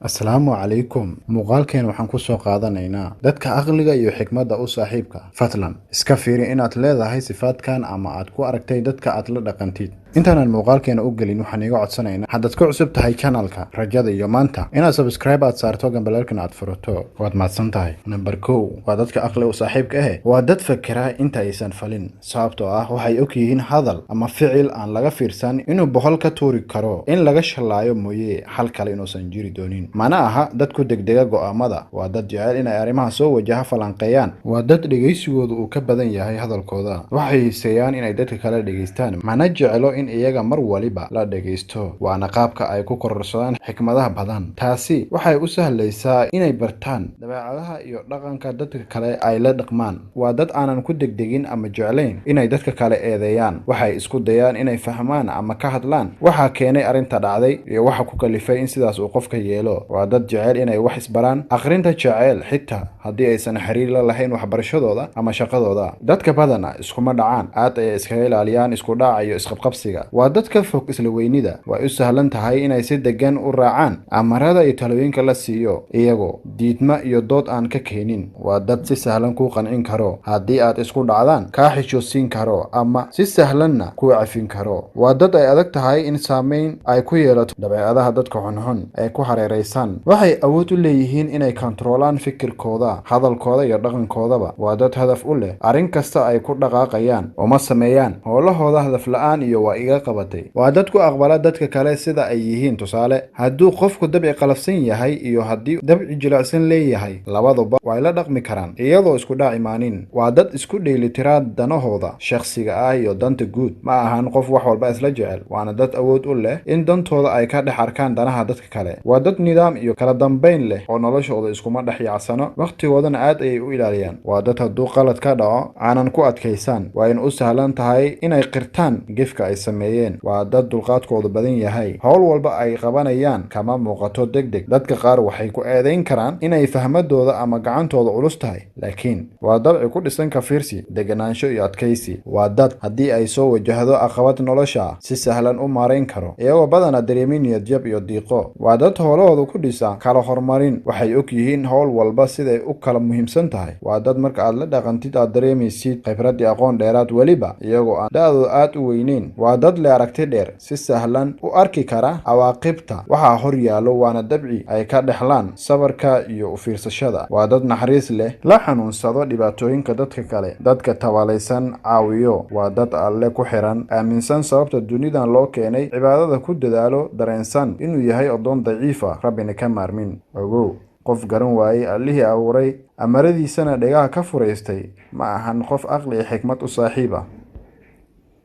asalaamu calaykum muuqaalkeen waxaan ku soo qaadanaynaa dadka aqliga iyo xikmadda u saaxiibka fadlan iska fiiri inaad leedahay sifaadkan ama aad ku aragtay dadka aad la dhaqantid intaanan muuqaalkeena u gelin waxaan iga codsanaynaa haddaad ku cusub tahay channelka rajada iyo maanta inaad subscribe aad saarto gambalaalkan aad furato waad mahadsan tahay number 1 waa dadka aqli u saaxiibka ah waa dad fakera inta aysan falin sababtoo ah waxay og yihiin hadal ama ficil aan laga fiirsan inuu boqol ka tuuri karo in laga shalaayo mooye xal kale inuusan jiri doonin mana aha dad ku degdega go'aamada waa dad jecel inay arrimaha soo wajaha falanqeeyaan waa dad dhegaysigoodu uu ka badan yahay hadalkooda waxay hiiseeyaan inay dadka kale dhegaystaan mana jecelo in iyaga mar waliba la dhegaysto waana qaabka ay ku kororsadaan xikmadaha badan taasi waxay u sahlaysaa inay bartaan dabeecadaha iyo dhaqanka dadka kale ay la dhaqmaan waa dad aanan ku degdegin ama jeclayn inay dadka kale eedeeyaan waxay isku dayaan inay fahmaan ama ka hadlaan waxa keenay arrinta dhacday iyo waxa ku kalifay in sidaas uu qofka yeelo waa dad jecel inay wax isbaraan akhrinta jecel xitaa haddii aysan xiriir la lahayn waxbarashadooda ama shaqadooda dadka badana iskuma dhacaan aad ay iskaga ilaaliyaan isku dhaca iyo isqabqabsiga waa dad ka fog isla weynida way u sahlan tahay inay si degan u raacaan amarada iyo talooyinka la siiyo iyagoo diidma iyo dood aan ka keenin waa dad si sahlan kuu qancin karo haddii aad isku dhacdaan kaa xishoosiin karo ama si sahlanna kuu cafin karo waa dad ay adag tahay in saameyn ay ku yeelato dabeecadaha dadka xunxun ee ku hareeraysan waxay awood u leeyihiin inay kontroolaan fikirkooda hadalkooda iyo dhaqankoodaba waa dad hadaf u leh arrin kasta ay ku dhaqaaqayaan uma sameeyaan howlahooda hadaf la-aan iyo waa iga qabatay waa dad ku aqbala dadka kale sida ay yihiin tusaale hadduu qofku dabci qalafsan yahay iyo haddii dabci jilicsan leeyahay labaduba way la dhaqmi karaan iyadoo isku dhac imaanin waa dad isku dheelitiraa danahooda shakhsiga ah iyo danta guud ma ahan qof wax walba isla jecel waana dad awood u leh in dantooda ay ka dhex arkaan danaha dadka kale waa dad nidaam iyo kala dambayn leh oo noloshooda iskuma dhex yaacsano wakhtigoodana aad ayay u ilaaliyaan waa dad hadduu qalad ka dhaco aanan ku adkaysan waa in u sahlan tahay inay qirtaan gefka ay sameeyeen waa dad dulqaadkoodu badan yahay howl walba ay qabanayaan kama muuqato degdeg dadka qaar waxay ku eedayn karaan inay fahmadooda ama gacantooda culus tahay laakiin waa dabci ku dhisan ka fiirsi deganaansho iyo adkaysi waa dad haddii ay soo wajahdo caqabad nolosha si sahlan u maarayn karo iyagoo badana dareemin niyadjab iyo diiqo waa dad howlahooda ku dhisa kala horumarin waxay og yihiin howl walba siday u kala muhiimsan tahay waa dad marka aad la dhaqantid aad dareemaysid khibrad iyo aqoon dheeraad weliba iyagoo aan da-dooda aad u weyneyn waa dad le aragti dheer si sahlan u arki kara cawaaqibta waxaa hor yaallo waana dabci ay ka dhexlaan sabarka iyo u fiirsashada waa dad naxariis leh la xanuunsado dhibaatooyinka dadka kale dadka tabalaysan caawiyo waa dad alle ku xiran aaminsan sababta dunidan loo keenay cibaadada ku dadaalo dareensan inuu yahay addoon daciifa rabbina ka maarmin ogow qof garan waayey allihii abuuray amaradiisana dhegaha ka furaystay ma ahan qof aqli iyo xikmad u saaxiib ah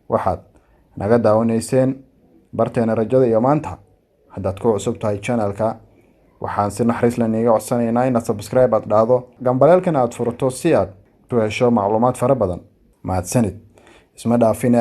waxaad naga daawanayseen barteena rajada iyo maanta haddaad ku cusub tahay channelka waxaan si naxariis leh niiga codsanaynaa inaad subscribe aad dhahdo gambaleelkana aad furato si aad u hesho macluumaad fara badan mahadsanid isma dhaafine